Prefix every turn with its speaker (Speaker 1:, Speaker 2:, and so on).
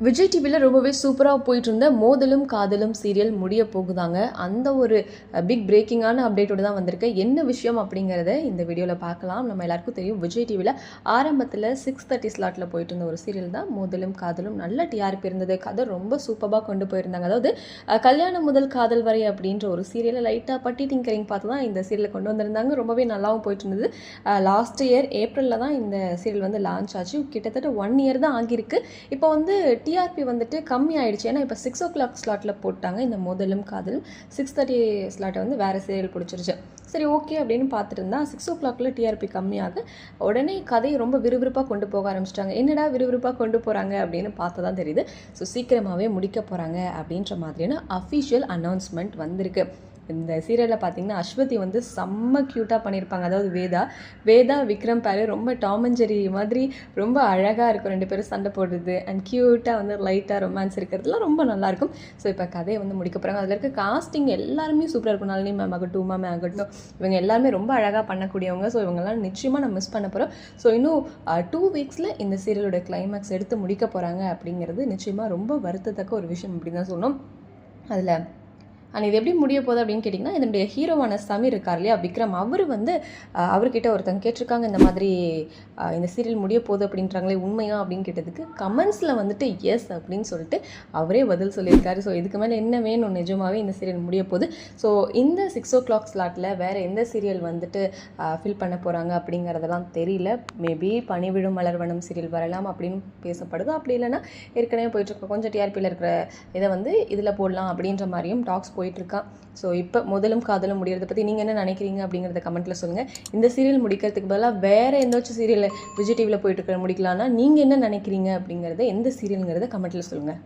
Speaker 1: விஜய் டிவியில் ரொம்பவே சூப்பராக போயிட்டு இருந்த மோதலும் காதலும் சீரியல் முடிய போகுதாங்க. அந்த ஒரு பிக் பிரேக்கிங்கான அப்டேட்டோடு தான் வந்திருக்கு. என்ன விஷயம் அப்படிங்கிறத இந்த வீடியோவில் பார்க்கலாம். நம்ம எல்லாருக்கும் தெரியும், விஜய் டிவியில் ஆரம்பத்தில் 6:30 ஸ்லாட்டில் போயிட்டு இருந்த ஒரு சீரியல் தான் மோதலும் காதலும். நல்ல டிஆர்பி இருந்தது. கதை ரொம்ப சூப்பராக கொண்டு போயிருந்தாங்க. அதாவது கல்யாணம் முதல் காதல் வரை அப்படின்ற ஒரு சீரியலை லைட்டாக பட்டி டிங்கரிங் பார்த்து தான் இந்த சீரியலை கொண்டு வந்திருந்தாங்க. ரொம்பவே நல்லாவும் போயிட்டு இருந்தது. லாஸ்ட் இயர் ஏப்ரலில் தான் இந்த சீரியல் வந்து லான்ச் ஆச்சு. கிட்டத்தட்ட 1 இயர் தான் ஆகியிருக்கு. இப்போ வந்து டிஆர்பி வந்துட்டு கம்மி ஆயிடுச்சு. ஏன்னா இப்போ 6 o'clock ஸ்லாட்டில் போட்டாங்க இந்த மோதலும் காதலும். 6:30 ஸ்லாட்டை வந்து வேறு சீரியல் பிடிச்சிருச்சு. சரி, ஓகே அப்படின்னு பார்த்துட்டு இருந்தா 6 o'clockல டிஆர்பி கம்மியாக உடனே கதையை ரொம்ப விறுவிறுப்பாக கொண்டு போக ஆரம்பிச்சிட்டாங்க. என்னடா விறுவிறுப்பாக கொண்டு போகிறாங்க அப்படின்னு பார்த்து தான் தெரியுது. ஸோ சீக்கிரமாகவே முடிக்க போகிறாங்க அப்படின்ற மாதிரியான அஃபிஷியல் அனௌன்ஸ்மெண்ட் வந்திருக்கு. இந்த சீரியலில் பார்த்தீங்கன்னா அஸ்வதி வந்து செம்ம க்யூட்டாக பண்ணியிருப்பாங்க. அதாவது வேதா விக்ரம் பேர் ரொம்ப டாம் அண்ட் ஜெர்ரி மாதிரி ரொம்ப அழகாக இருக்கும். 2 பேரும் சண்டை போடுறது அண்ட் க்யூட்டாக வந்து லைட்டாக ரொமான்ஸ் இருக்கிறதுலாம் ரொம்ப நல்லாயிருக்கும். ஸோ இப்போ கதையை வந்து முடிக்க போகிறாங்க. அதில் இருக்க காஸ்டிங் எல்லாருமே சூப்பராக இருக்கும். நளினி மேம் ஆகட்டும், உமா மேம் ஆகட்டும், இவங்க எல்லாருமே ரொம்ப அழகாக பண்ணக்கூடியவங்க. ஸோ இவங்கெல்லாம் நிச்சயமாக நம்ம மிஸ் பண்ண போகிறோம். ஸோ இன்னும் 2 வீக்ஸில் இந்த சீரியலோட கிளைமேக்ஸ் எடுத்து முடிக்க போகிறாங்க அப்படிங்கிறது நிச்சயமாக ரொம்ப வருத்தத்தக்க ஒரு விஷயம் அப்படின்னு தான் சொல்லணும். அதில் இது எப்படி முடிய போகுது அப்படின்னு கேட்டிங்கன்னா, இதனுடைய ஹீரோவான சமீர் இருக்கார் இல்லையா, விக்ரம், அவர் வந்து அவர்கிட்ட ஒருத்தங்க கேட்டிருக்காங்க, இந்த மாதிரி இந்த சீரியல் முடிய போகுது அப்படின்றாங்களே உண்மையா அப்படின்னு கேட்டதுக்கு கமெண்ட்ஸில் வந்துட்டு எஸ் அப்படின்னு சொல்லிட்டு அவரே பதில் சொல்லியிருக்காரு. ஸோ இதுக்கு மேலே என்ன வேணும், நிஜமாகவே இந்த சீரியல் முடிய போகுது. ஸோ இந்த 6 o'clock ஸ்லாட்டில் வேறு எந்த சீரியல் வந்துட்டு ஃபில் பண்ண போகிறாங்க அப்படிங்கிறதெல்லாம் தெரியல. மேபி பனிவிழும் மலர்வனம் சீரியல் வரலாம் அப்படின்னு பேசப்படுது. அப்படி இல்லைன்னா ஏற்கனவே போயிட்டுருக்க கொஞ்சம் டிஆர்பியில் இருக்கிற இதை வந்து இதில் போடலாம் அப்படின்ற மாதிரியும் டாக்ஸ் போயிட்டுருக்கான். ஸோ இப்போ முதலும் காதலும் முடிகிறத பற்றி நீங்கள் என்ன நினைக்கிறீங்க அப்படிங்கிறத கமெண்ட்டில் சொல்லுங்கள். இந்த சீரியல் முடிக்கிறதுக்கு பதிலாக வேறு எந்தாச்சும் சீரியல் விஜய் டிவியில் போயிட்டு இருக்கிற முடிக்கலாம்னா நீங்கள் என்ன நினைக்கிறீங்க அப்படிங்கிறத, எந்த சீரியலுங்கிறத கமெண்ட்டில் சொல்லுங்கள்.